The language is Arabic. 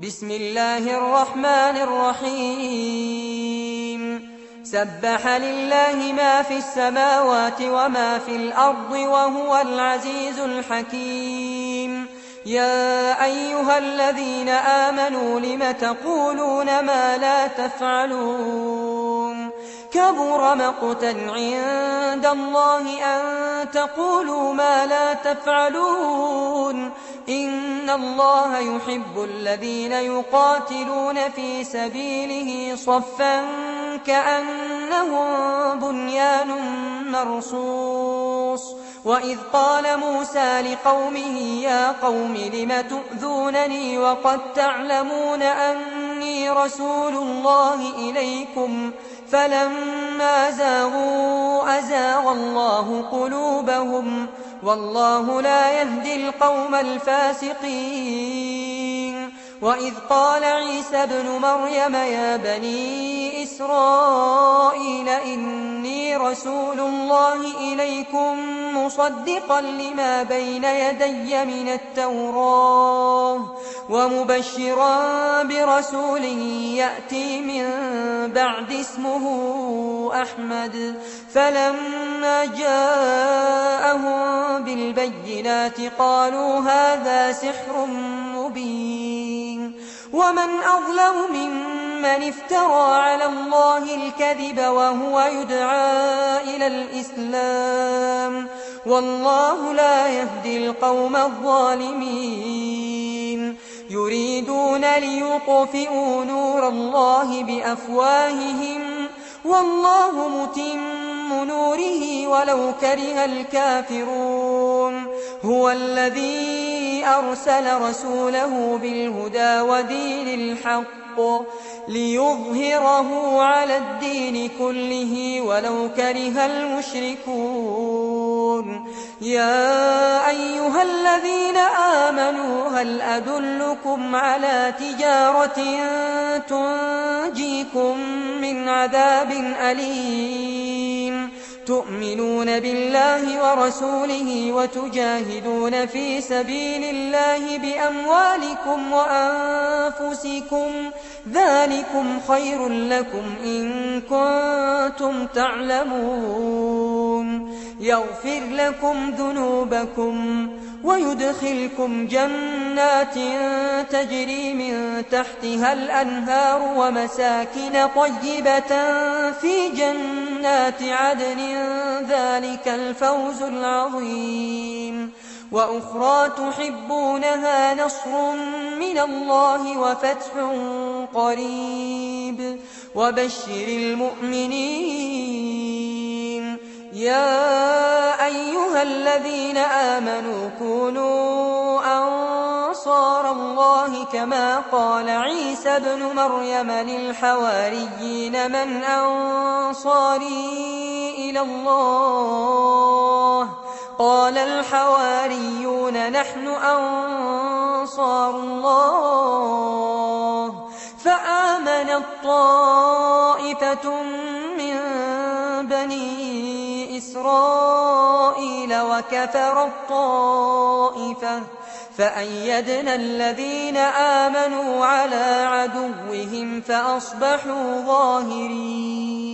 بسم الله الرحمن الرحيم سبح لله ما في السماوات وما في الأرض وهو العزيز الحكيم يا أيها الذين آمنوا لم تقولون ما لا تفعلون كبر مقتا عند الله أن تقولوا ما لا تفعلون إن الله يحب الذين يقاتلون في سبيله صفا كأنهم بنيان مرصوص وإذ قال موسى لقومه يا قوم لم تؤذونني وقد تعلمون أني رسول الله إليكم فلما زاغوا أزاغ الله قلوبهم والله لا يهدي القوم الفاسقين وإذ قال عيسى ابن مريم يا بني إسرائيل إني رسول الله إليكم مصدقا لما بين يدي من التوراة ومبشرا برسول يأتي من بعد اسمه أحمد فلما جاءهم بالبينات قالوا هذا سحر مبين ومن أظلم ممن افترى على الله الكذب وهو يدعى إلى الإسلام والله لا يهدي القوم الظالمين يريدون ليطفئوا نور الله بأفواههم والله متم نوره ولو كره الكافرون هو الذي أرسل رسوله بالهدى ودين الحق ليظهره على الدين كله ولو كره المشركون يا أيها الذين آمنوا هل أدلكم على تجارة تنجيكم من عذاب أليم تؤمنون بالله ورسوله وتجاهدون في سبيل الله بأموالكم وأنفسكم ذلكم خير لكم إن كنتم تعلمون يغفر لكم ذنوبكم ويدخلكم جنات تجري من تحتها الأنهار ومساكن طيبة في جنات عدن ذلك الفوز العظيم وأخرى تحبونها نصر من الله وفتح قريب وبشر المؤمنين يا أيها الذين آمنوا كونوا أنصار الله كما قال عيسى ابن مريم للحواريين من أنصاري إلى الله قال الحواريون نحن أنصار الله فآمنت طائفة من بني إسرائيل وكفرت طائفة فأيدنا الذين آمنوا على عدوهم فأصبحوا ظاهرين